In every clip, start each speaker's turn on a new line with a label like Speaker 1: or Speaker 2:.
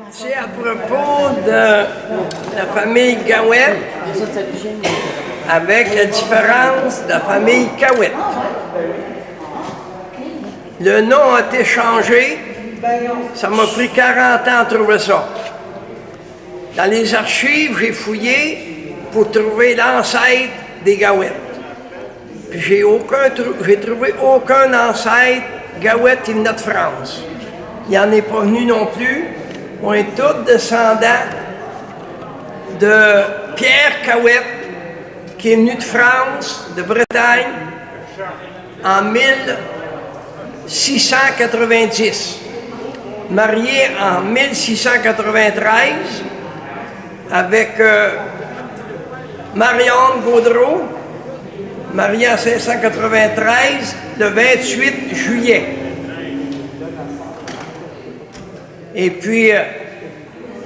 Speaker 1: C'est à propos de la famille Gawet avec la différence de la famille Kawet. Le nom a été changé, ça m'a pris 40 ans à trouver ça. Dans les archives, j'ai fouillé pour trouver l'ancêtre des Gawet. Puis j'ai trouvé aucun ancêtre Gawet qui venait de France. Il n'y en est pas venu non plus. On est tous descendants de Pierre Kawet, qui est venu de France, de Bretagne, en 1690. Marié en 1693 avec Marion Gaudreau, marié en 1693, le 28 juillet. Et puis,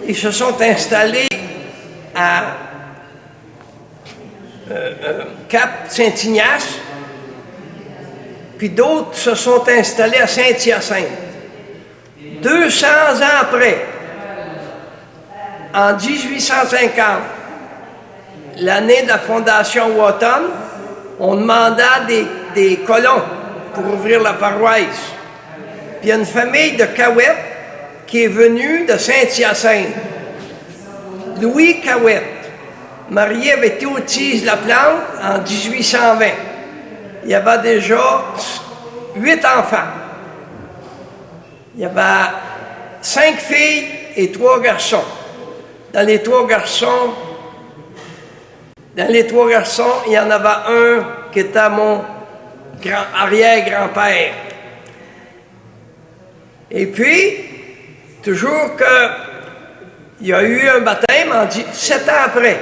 Speaker 1: ils se sont installés à Cap-Saint-Ignace, puis d'autres se sont installés à Saint-Hyacinthe. 200 ans après, en 1850, l'année de la fondation Wotton, on demanda des colons pour ouvrir la paroisse. Puis il y a une famille de Kawet qui est venue de Saint-Hyacinthe. Louis Kawet, marié avec Théotise Laplante en 1820. Il y avait déjà 8 enfants. Il y avait 5 filles et 3 garçons. Dans les trois garçons, il y en avait un qui était mon arrière-grand-père. Et puis, toujours qu'il y a eu un baptême, 7 ans après,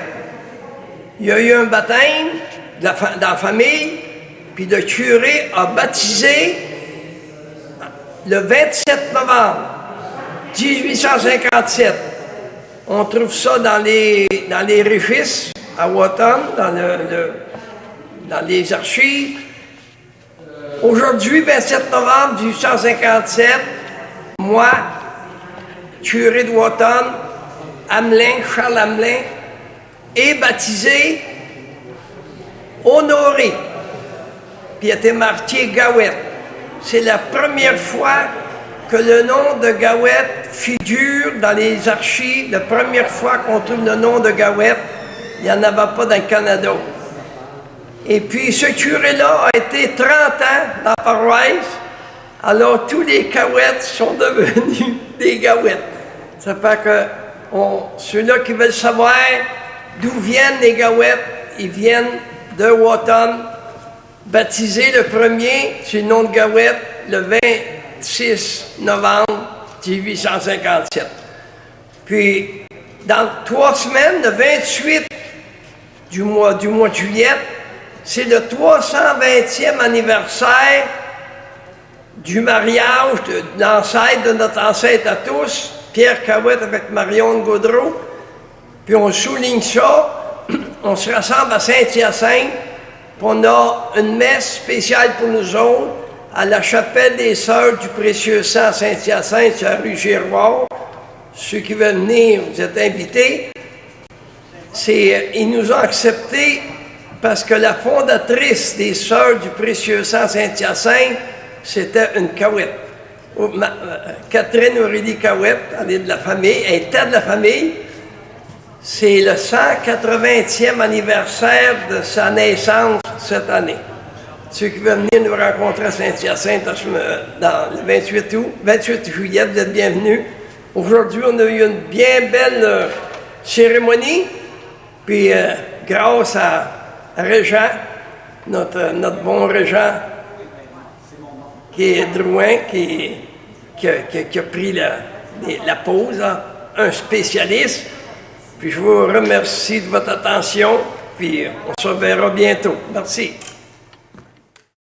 Speaker 1: il y a eu un baptême dans la famille, puis le curé a baptisé le 27 novembre 1857. On trouve ça dans les registres à Wotton, dans les archives. Aujourd'hui, 27 novembre 1857, moi, curé de Wotton, Charles Hamelin, est baptisé, honoré, puis a été marqué Gawet. C'est la première fois que le nom de Gawet figure dans les archives, la première fois qu'on trouve le nom de Gawet. Il n'y en avait pas dans le Canada. Et puis ce curé-là a été 30 ans dans la paroisse, alors tous les Kawet sont devenus des Gawet. Ça fait que ceux-là qui veulent savoir d'où viennent les Gawet, ils viennent de Wotton, baptisé le premier, c'est le nom de Gawet, le 26 novembre 1857. Puis, dans 3 semaines, le 28 du mois de juillet, c'est le 320e anniversaire du mariage de l'ancêtre de notre ancêtre à tous, Pierre Kawet avec Marion Gaudreau. Puis on souligne ça, on se rassemble à Saint-Hyacinthe, puis on a une messe spéciale pour nous autres à la chapelle des Sœurs du Précieux Sang à Saint-Hyacinthe, sur la rue Giroir. Ceux qui veulent venir, vous êtes invités. Ils nous ont acceptés parce que la fondatrice des Sœurs du Précieux Sang à Saint-Hyacinthe, c'était une Kawet. Catherine Aurélie Kawet, elle est de la famille, elle était de la famille. C'est le 180e anniversaire de sa naissance cette année. Ceux qui veulent venir nous rencontrer à Saint-Hyacinthe dans le 28 juillet, vous êtes bienvenus. Aujourd'hui, on a eu une bien belle cérémonie, puis grâce à Régent, notre bon Régent, qui est Drouin, qui a pris la pause, hein, un spécialiste. Puis je vous remercie de votre attention, puis on se verra bientôt. Merci.